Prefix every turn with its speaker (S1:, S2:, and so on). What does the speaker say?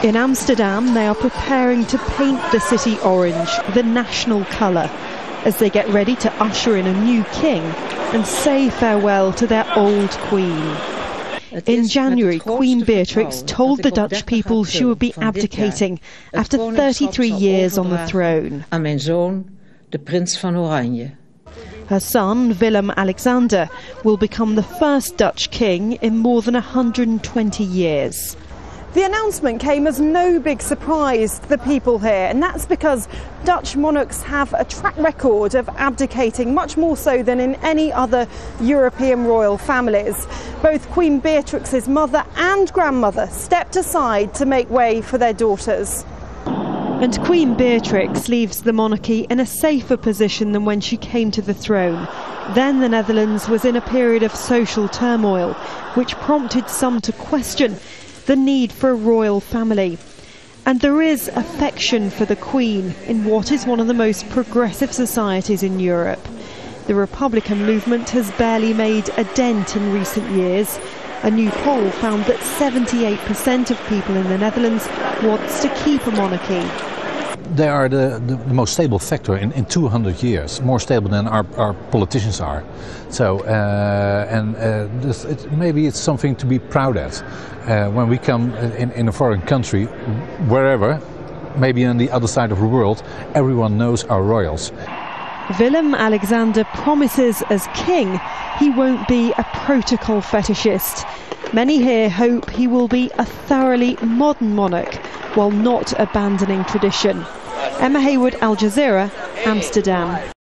S1: In Amsterdam, they are preparing to paint the city orange, the national colour, as they get ready to usher in a new king and say farewell to their old queen. In January, Queen Beatrix told the Dutch people she would be abdicating after 33 years on the throne.
S2: Aan mijn zoon, de prins van Oranje.
S1: Her son, Willem-Alexander, will become the first Dutch king in more than 120 years.
S3: The announcement came as no big surprise to the people here, and that's because Dutch monarchs have a track record of abdicating, much more so than in any other European royal families. Both Queen Beatrix's mother and grandmother stepped aside to make way for their daughters.
S1: And Queen Beatrix leaves the monarchy in a safer position than when she came to the throne. Then the Netherlands was in a period of social turmoil, which prompted some to question the need for a royal family. And there is affection for the Queen in what is one of the most progressive societies in Europe. The Republican movement has barely made a dent in recent years. A new poll found that 78% of people in the Netherlands wants to keep a monarchy.
S4: They are the most stable factor in 200 years, more stable than our politicians are. So, maybe it's something to be proud of. When we come in a foreign country, wherever, maybe on the other side of the world, everyone knows our royals.
S1: Willem-Alexander promises as king he won't be a protocol fetishist. Many here hope he will be a thoroughly modern monarch while not abandoning tradition. Emma Hayward, Al Jazeera, Amsterdam.